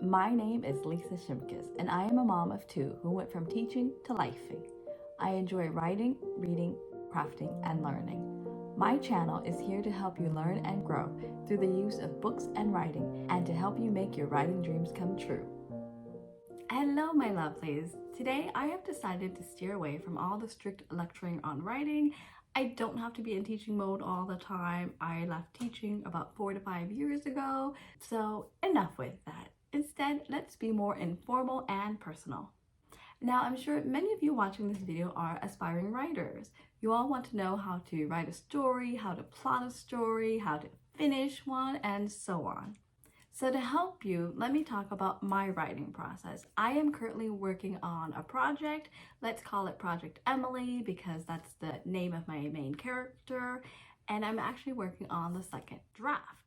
My name is Lysa Shimkus, and I am a mom of two who went from teaching to lifing. I enjoy writing, reading, crafting, and learning. My channel is here to help you learn and grow through the use of books and writing, and to help you make your writing dreams come true. Hello, my lovelies. Today I have decided to steer away from all the strict lecturing on writing. I don't have to be in teaching mode all the time. I left teaching about 4 to 5 years ago, so enough with that. Instead, let's be more informal and personal. Now, I'm sure many of you watching this video are aspiring writers. You all want to know how to write a story, how to plot a story, how to finish one, and so on. So to help you, let me talk about my writing process. I am currently working on a project. Let's call it Project Emily because that's the name of my main character. And I'm actually working on the second draft.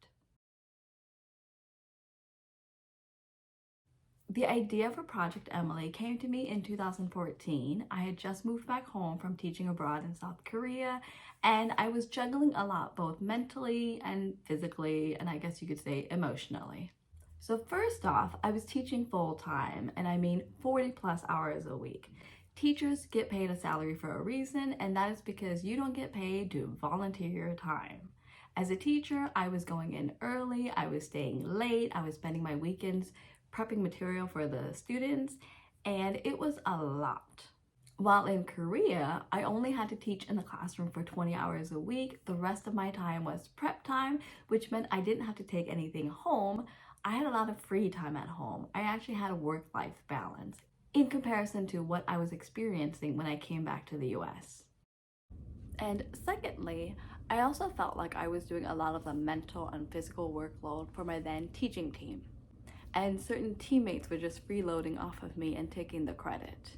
The idea for Project Emily came to me in 2014. I had just moved back home from teaching abroad in South Korea, and I was juggling a lot, both mentally and physically, and I guess you could say emotionally. So first off, I was teaching full-time, and I mean 40 plus hours a week. Teachers get paid a salary for a reason, and that is because you don't get paid to volunteer your time. As a teacher, I was going in early, I was staying late, I was spending my weekends prepping material for the students, and it was a lot. While in Korea, I only had to teach in the classroom for 20 hours a week. The rest of my time was prep time, which meant I didn't have to take anything home. I had a lot of free time at home. I actually had a work-life balance in comparison to what I was experiencing when I came back to the US. And secondly, I also felt like I was doing a lot of the mental and physical workload for my then teaching team, and certain teammates were just freeloading off of me and taking the credit.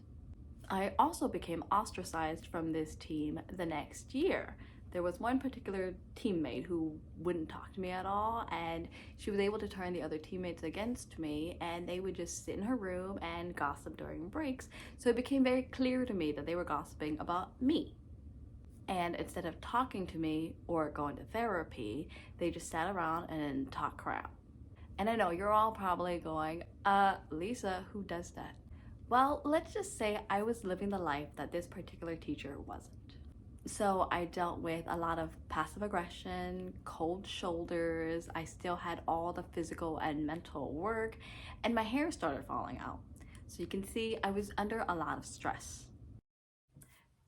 I also became ostracized from this team the next year. There was one particular teammate who wouldn't talk to me at all, and she was able to turn the other teammates against me, and they would just sit in her room and gossip during breaks. So it became very clear to me that they were gossiping about me. And instead of talking to me or going to therapy, they just sat around and talked crap. And I know you're all probably going, Lysa, who does that? Well, let's just say I was living the life that this particular teacher wasn't. So I dealt with a lot of passive aggression, cold shoulders, I still had all the physical and mental work, and my hair started falling out. So you can see I was under a lot of stress.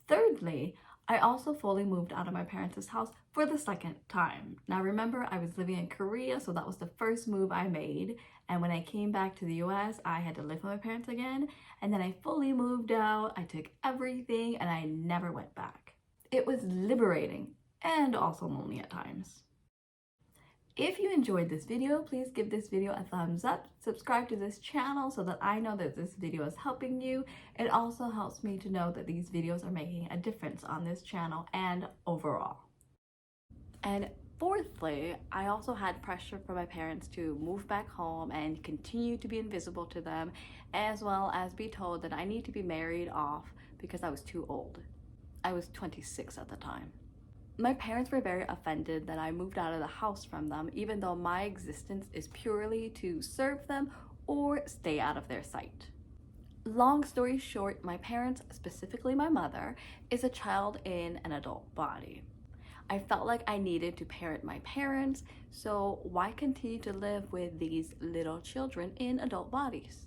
Thirdly, I also fully moved out of my parents' house for the second time. Now remember, I was living in Korea, so that was the first move I made. And when I came back to the US, I had to live with my parents again. And then I fully moved out, I took everything, and I never went back. It was liberating and also lonely at times. If you enjoyed this video, please give this video a thumbs up, subscribe to this channel so that I know that this video is helping you. It also helps me to know that these videos are making a difference on this channel and overall. And fourthly, I also had pressure from my parents to move back home and continue to be invisible to them, as well as be told that I need to be married off because I was too old. I was 26 at the time. My parents were very offended that I moved out of the house from them, even though my existence is purely to serve them or stay out of their sight. Long story short, my parents, specifically my mother, is a child in an adult body. I felt like I needed to parent my parents, so why continue to live with these little children in adult bodies?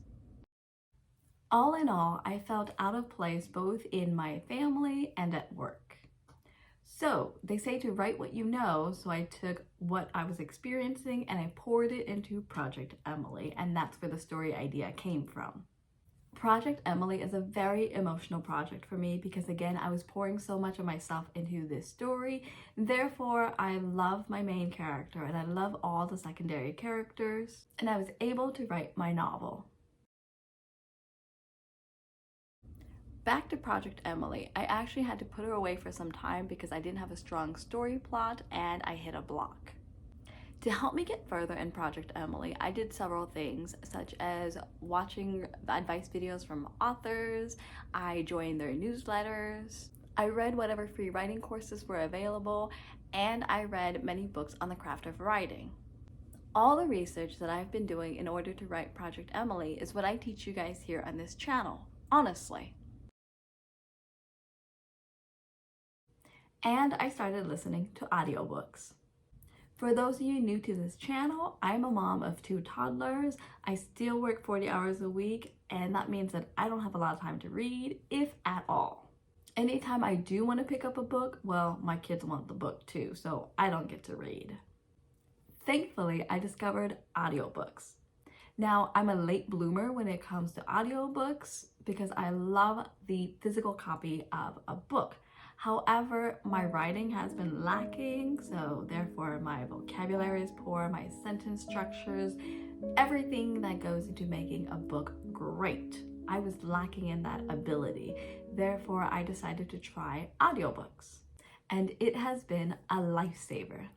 All in all, I felt out of place both in my family and at work. So they say to write what you know, so I took what I was experiencing and I poured it into Project Emily, and that's where the story idea came from. Project Emily is a very emotional project for me because, again, I was pouring so much of myself into this story. Therefore, I love my main character and I love all the secondary characters, and I was able to write my novel. Back to Project Emily, I actually had to put her away for some time because I didn't have a strong story plot and I hit a block. To help me get further in Project Emily, I did several things, such as watching the advice videos from authors, I joined their newsletters, I read whatever free writing courses were available, and I read many books on the craft of writing. All the research that I've been doing in order to write Project Emily is what I teach you guys here on this channel, honestly. And I started listening to audiobooks. For those of you new to this channel, I'm a mom of 2 toddlers. I still work 40 hours a week, and that means that I don't have a lot of time to read, if at all. Anytime I do want to pick up a book, well, my kids want the book too, so I don't get to read. Thankfully, I discovered audiobooks. Now, I'm a late bloomer when it comes to audiobooks because I love the physical copy of a book. However, my writing has been lacking, so therefore my vocabulary is poor, my sentence structures, everything that goes into making a book great. I was lacking in that ability. Therefore, I decided to try audiobooks, and it has been a lifesaver.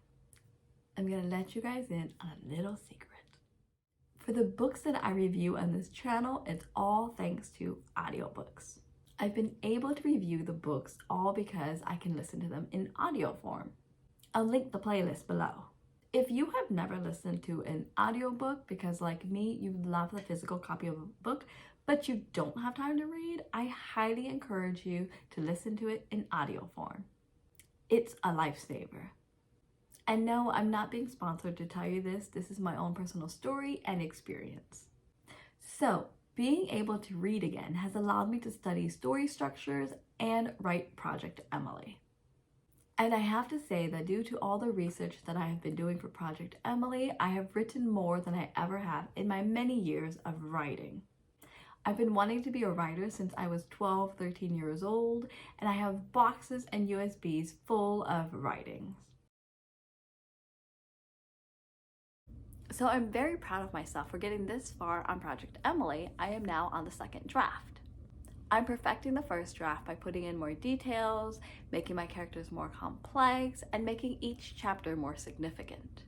I'm gonna let you guys in on a little secret. For the books that I review on this channel, it's all thanks to audiobooks. I've been able to review the books all because I can listen to them in audio form. I'll link the playlist below. If you have never listened to an audiobook because, like me, you love the physical copy of a book, but you don't have time to read, I highly encourage you to listen to it in audio form. It's a lifesaver. And no, I'm not being sponsored to tell you this. This is my own personal story and experience. So, being able to read again has allowed me to study story structures and write Project Emily. And I have to say that due to all the research that I have been doing for Project Emily, I have written more than I ever have in my many years of writing. I've been wanting to be a writer since I was 12, 13 years old, and I have boxes and USBs full of writings. So I'm very proud of myself for getting this far on Project Emily. I am now on the 2nd draft. I'm perfecting the 1st draft by putting in more details, making my characters more complex, and making each chapter more significant.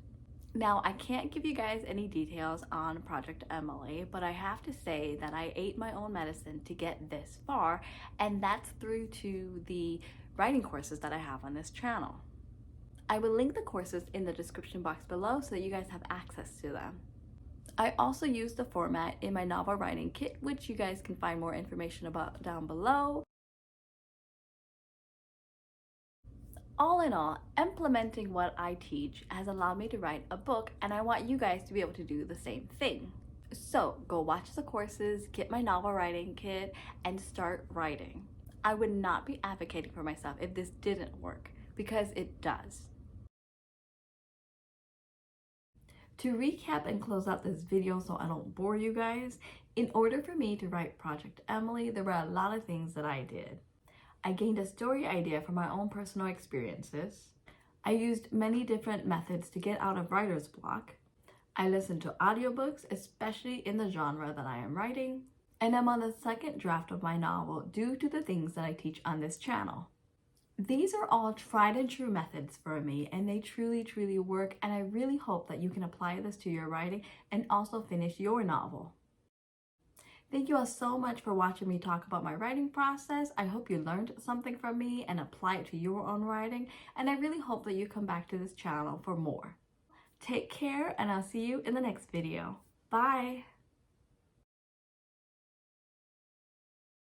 Now, I can't give you guys any details on Project Emily, but I have to say that I ate my own medicine to get this far, and that's through to the writing courses that I have on this channel. I will link the courses in the description box below so that you guys have access to them. I also use the format in my novel writing kit, which you guys can find more information about down below. All in all, implementing what I teach has allowed me to write a book, and I want you guys to be able to do the same thing. So go watch the courses, get my novel writing kit, and start writing. I would not be advocating for myself if this didn't work, because it does. To recap and close out this video so I don't bore you guys, in order for me to write Project Emily, there were a lot of things that I did. I gained a story idea from my own personal experiences. I used many different methods to get out of writer's block. I listened to audiobooks, especially in the genre that I am writing. And I'm on the 2nd draft of my novel due to the things that I teach on this channel. These are all tried and true methods for me, and they truly work, and I really hope that you can apply this to your writing and also finish your novel. Thank you all so much for watching me talk about my writing process. I hope you learned something from me and apply it to your own writing, and I really hope that you come back to this channel for more. Take care, and I'll see you in the next video. Bye!